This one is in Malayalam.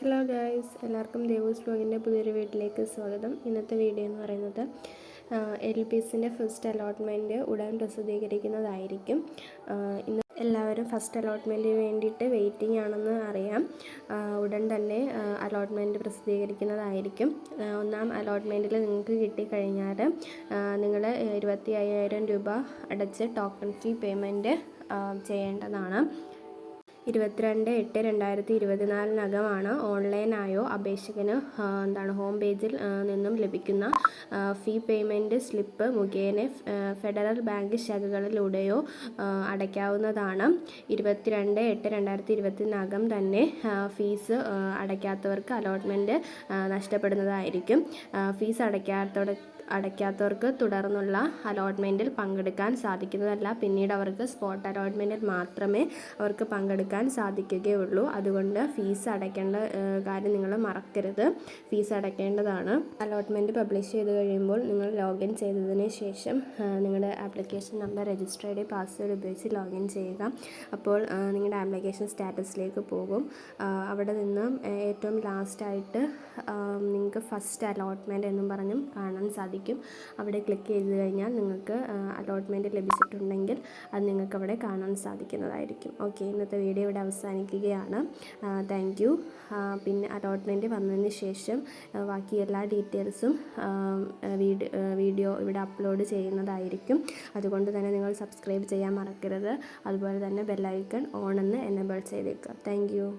ഹലോ ഗായ്സ്, എല്ലാവർക്കും ദേവൂസ് വ്ലോഗിൻ്റെ പുതിയൊരു വീട്ടിലേക്ക് സ്വാഗതം. ഇന്നത്തെ വീഡിയോ എന്ന് പറയുന്നത് LPSൻ്റെ ഫസ്റ്റ് അലോട്ട്മെൻറ്റ് ഉടൻ പ്രസിദ്ധീകരിക്കുന്നതായിരിക്കും. ഇന്ന് എല്ലാവരും ഫസ്റ്റ് അലോട്ട്മെൻറ്റിന് വേണ്ടിയിട്ട് വെയിറ്റിംഗ് ആണെന്ന് അറിയാം. ഉടൻ തന്നെ അലോട്ട്മെൻറ്റ് പ്രസിദ്ധീകരിക്കുന്നതായിരിക്കും. ഒന്നാം അലോട്ട്മെൻറ്റിൽ നിങ്ങൾക്ക് കിട്ടിക്കഴിഞ്ഞാൽ നിങ്ങൾ 25,000 രൂപ അടച്ച് ടോക്കൺ ഫീ പേയ്മെൻറ്റ് ചെയ്യേണ്ടതാണ്. 22/8/2024 ഓൺലൈനായോ അപേക്ഷകന് ഹോം പേജിൽ നിന്നും ലഭിക്കുന്ന ഫീ പേയ്മെൻറ്റ് സ്ലിപ്പ് മുഖേന ഫെഡറൽ ബാങ്ക് ശാഖകളിലൂടെയോ അടയ്ക്കാവുന്നതാണ്. 22/8/2024 തന്നെ ഫീസ് അടയ്ക്കാത്തവർക്ക് അലോട്ട്മെൻറ്റ് നഷ്ടപ്പെടുന്നതായിരിക്കും. ഫീസ് അടയ്ക്കാത്തവർക്ക് തുടർന്നുള്ള അലോട്ട്മെൻറ്റിൽ പങ്കെടുക്കാൻ സാധിക്കുന്നതല്ല. പിന്നീട് അവർക്ക് സ്പോട്ട് അലോട്ട്മെൻറ്റിൽ മാത്രമേ അവർക്ക് പങ്കെടുക്കാൻ സാധിക്കുകയുള്ളൂ. അതുകൊണ്ട് ഫീസ് അടയ്ക്കേണ്ട കാര്യം നിങ്ങൾ മറക്കരുത്. ഫീസ് അടയ്ക്കേണ്ടതാണ്. അലോട്ട്മെൻറ്റ് പബ്ലിഷ് ചെയ്ത് കഴിയുമ്പോൾ നിങ്ങൾ ലോഗിൻ ചെയ്തതിന് ശേഷം നിങ്ങളുടെ application number, register ID, password ഉപയോഗിച്ച് ലോഗിൻ ചെയ്യുക. അപ്പോൾ നിങ്ങളുടെ ആപ്ലിക്കേഷൻ സ്റ്റാറ്റസിലേക്ക് പോകും. അവിടെ നിന്ന് ഏറ്റവും ലാസ്റ്റായിട്ട് നിങ്ങൾക്ക് ഫസ്റ്റ് അലോട്ട്മെൻറ്റ് എന്നും പറഞ്ഞും കാണാൻ സാധിക്കും. അവിടെ ക്ലിക്ക് ചെയ്ത് കഴിഞ്ഞാൽ നിങ്ങൾക്ക് അലോട്ട്മെൻറ്റ് ലഭിച്ചിട്ടുണ്ടെങ്കിൽ അത് നിങ്ങൾക്ക് അവിടെ കാണാൻ സാധിക്കുന്നതായിരിക്കും. ഓക്കെ, ഇന്നത്തെ വീഡിയോ ഇവിടെ അവസാനിക്കുകയാണ്. Thank you. പിന്നെ അലോട്ട്മെൻറ്റ് വന്നതിന് ശേഷം ബാക്കി എല്ലാ ഡീറ്റെയിൽസും വീഡിയോ ഇവിടെ അപ്ലോഡ് ചെയ്യുന്നതായിരിക്കും. അതുകൊണ്ട് തന്നെ നിങ്ങൾ സബ്സ്ക്രൈബ് ചെയ്യാൻ മറക്കരുത്. അതുപോലെ തന്നെ ബെല്ലൈക്കൺ ഓൺ എന്ന് എനേബിൾ ചെയ്തേക്കുക. Thank you.